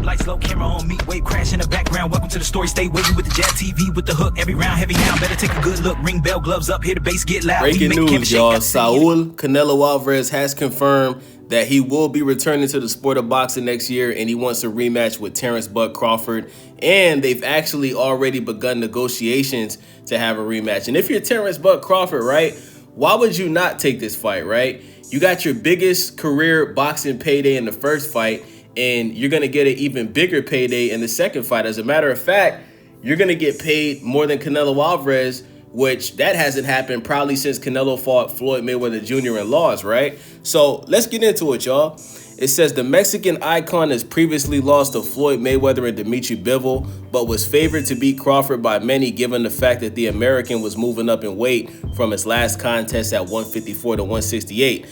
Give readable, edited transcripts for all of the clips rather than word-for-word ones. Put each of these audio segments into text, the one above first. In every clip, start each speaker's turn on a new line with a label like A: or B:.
A: lights low, camera on me, wave crash in the background. Welcome to the story, stay wavy with the jab TV, with the hook, every round heavy now. Better take a good look, ring bell, gloves up, hear the bass get loud.
B: Breaking news, y'all. Saul Canelo Alvarez has confirmed that he will be returning to the sport of boxing next year, and he wants a rematch with Terence "Bud" Crawford. And they've actually already begun negotiations to have a rematch. And if you're Terence "Bud" Crawford, right, why would you not take this fight, right? You got your biggest career boxing payday in the first fight, and you're going to get an even bigger payday in the second fight. As a matter of fact, you're going to get paid more than Canelo Alvarez, which that hasn't happened probably since Canelo fought Floyd Mayweather Jr. and lost, right? So let's get into it, y'all. It says the Mexican icon has previously lost to Floyd Mayweather and Dimitri Bivol, but was favored to beat Crawford by many given the fact that the American was moving up in weight from his last contest at 154 to 168.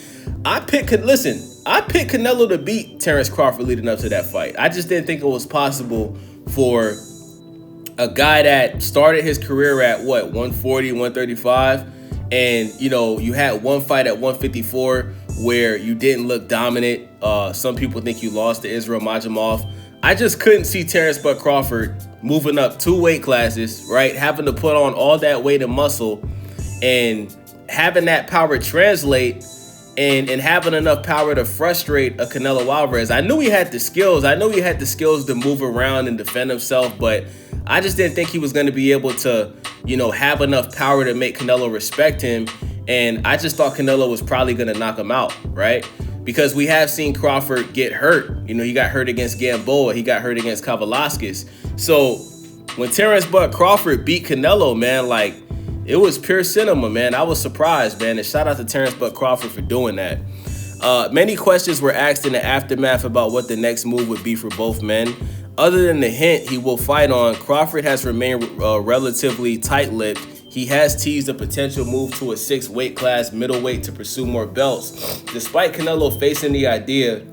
B: I picked Canelo to beat Terence Crawford leading up to that fight. I just didn't think it was possible for a guy that started his career at 140, 135, and you had one fight at 154 where you didn't look dominant. Some people think you lost to Israel Majamov. I just couldn't see Terence "Bud" Crawford moving up 2 weight classes, right? Having to put on all that weight and muscle and having that power translate and having enough power to frustrate a Canelo Alvarez. I knew he had the skills. I know he had the skills to move around and defend himself, but I just didn't think he was going to be able to, have enough power to make Canelo respect him. And I just thought Canelo was probably going to knock him out, right? Because we have seen Crawford get hurt. He got hurt against Gamboa. He got hurt against Kavaliauskas. So when Terence "Bud" Crawford beat Canelo, man, it was pure cinema, man. I was surprised, man. And shout out to Terence "Bud" Crawford for doing that. Many questions were asked in the aftermath about what the next move would be for both men. Other than the hint he will fight on, Crawford has remained relatively tight-lipped. He has teased a potential move to a 6th weight class middleweight to pursue more belts, despite Canelo facing the idea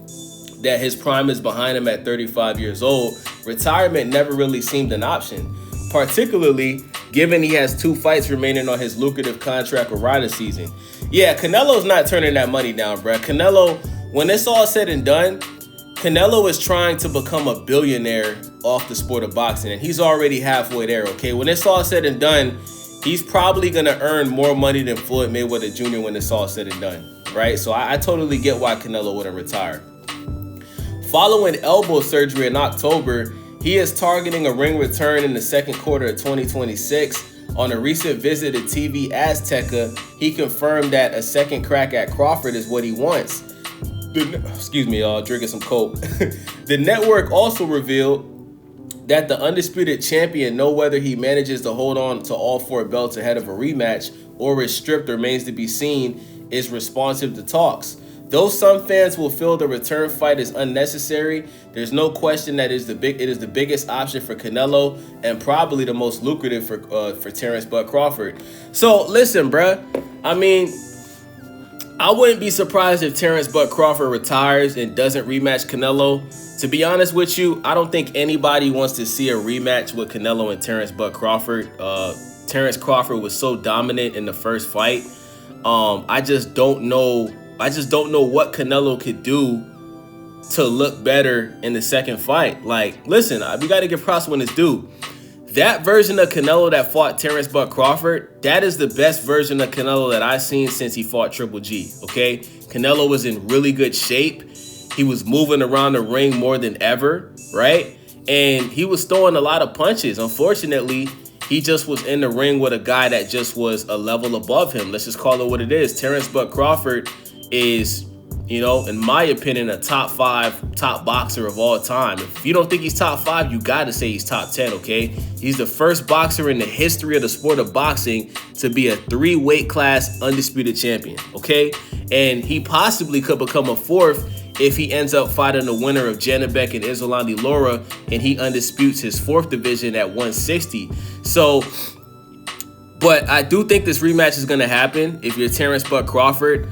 B: that his prime is behind him at 35 years old. Retirement never really seemed an option, particularly given he has 2 fights remaining on his lucrative contract with Ryder season. Yeah, Canelo's not turning that money down, bruh. Canelo, when it's all said and done, Canelo is trying to become a billionaire off the sport of boxing, and he's already halfway there, okay? When it's all said and done, he's probably going to earn more money than Floyd Mayweather Jr. when it's all said and done, right? So I totally get why Canelo wouldn't retire. Following elbow surgery in October, he is targeting a ring return in the second quarter of 2026. On a recent visit to TV Azteca, he confirmed that a second crack at Crawford is what he wants. Excuse me, y'all, drinking some Coke. The network also revealed that the undisputed champion, know whether he manages to hold on to all 4 belts ahead of a rematch or is stripped remains to be seen, is responsive to talks. Though some fans will feel the return fight is unnecessary, there's no question that it is the biggest option for Canelo and probably the most lucrative for Terence "Bud" Crawford. So listen, bruh. I mean, I wouldn't be surprised if Terence "Bud" Crawford retires and doesn't rematch Canelo. To be honest with you, I don't think anybody wants to see a rematch with Canelo and Terence "Bud" Crawford. Terence Crawford was so dominant in the first fight. I just don't know what Canelo could do to look better in the second fight. Listen, we got to give props when it's due. That version of Canelo that fought Terence "Bud" Crawford, that is the best version of Canelo that I've seen since he fought Triple G, okay? Canelo was in really good shape. He was moving around the ring more than ever, right? And he was throwing a lot of punches. Unfortunately, he just was in the ring with a guy that just was a level above him. Let's just call it what it is. Terence "Bud" Crawford is, in my opinion, a top boxer of all time. If you don't think he's top 5, you got to say he's top 10, okay? He's the first boxer in the history of the sport of boxing to be a 3 weight class undisputed champion, okay? And he possibly could become a 4th if he ends up fighting the winner of Janibek and Isolani Laura and he undisputes his 4th division at 160. So, but I do think this rematch is going to happen. If you're Terence "Bud" Crawford,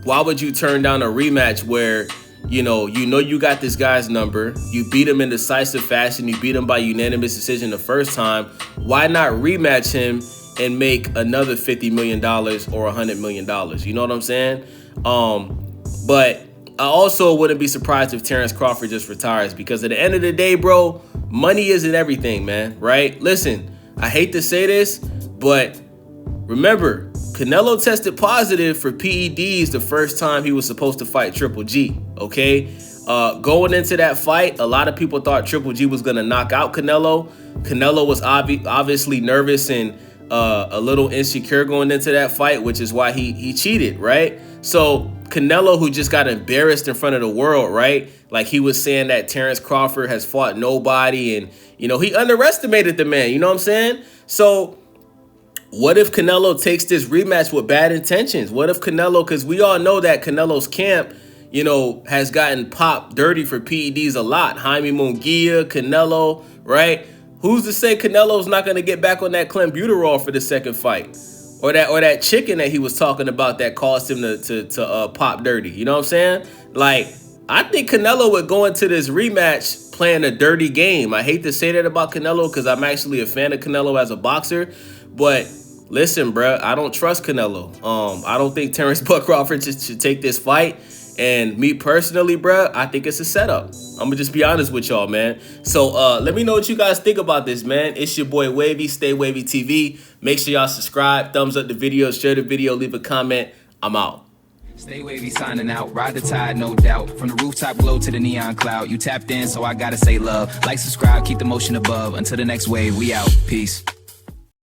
B: why would you turn down a rematch where, you got this guy's number, you beat him in decisive fashion, you beat him by unanimous decision the first time? Why not rematch him and make another $50 million or $100 million? You know what I'm saying? But I also wouldn't be surprised if Terence Crawford just retires, because at the end of the day, bro, money isn't everything, man, right? Listen, I hate to say this, but remember, Canelo tested positive for PEDs the first time he was supposed to fight Triple G, okay? Going into that fight, a lot of people thought Triple G was going to knock out Canelo. Canelo was obviously nervous and a little insecure going into that fight, which is why he cheated, right? So Canelo, who just got embarrassed in front of the world, right? Like, he was saying that Terence Crawford has fought nobody, and, you know, he underestimated the man, you know what I'm saying? So what if Canelo takes this rematch with bad intentions? What if Canelo, because we all know that Canelo's camp, you know, has gotten popped dirty for PEDs a lot. Jaime Munguia, Canelo, right? Who's to say Canelo's not going to get back on that clenbuterol for the second fight? Or that chicken that he was talking about that caused him to pop dirty. You know what I'm saying? Like, I think Canelo would go into this rematch playing a dirty game. I hate to say that about Canelo because I'm actually a fan of Canelo as a boxer. But listen, bruh, I don't trust Canelo. I don't think Terence Bud Crawford should take this fight. And me personally, bruh, I think it's a setup. I'm gonna just be honest with y'all, man. So let me know what you guys think about this, man. It's your boy Wavy, Stay Wavy TV. Make sure y'all subscribe, thumbs up the video, share the video, leave a comment. I'm out.
A: Stay Wavy signing out. Ride the tide, no doubt. From the rooftop glow to the neon cloud. You tapped in, so I gotta say love. Like, subscribe, keep the motion above. Until the next wave, we out. Peace.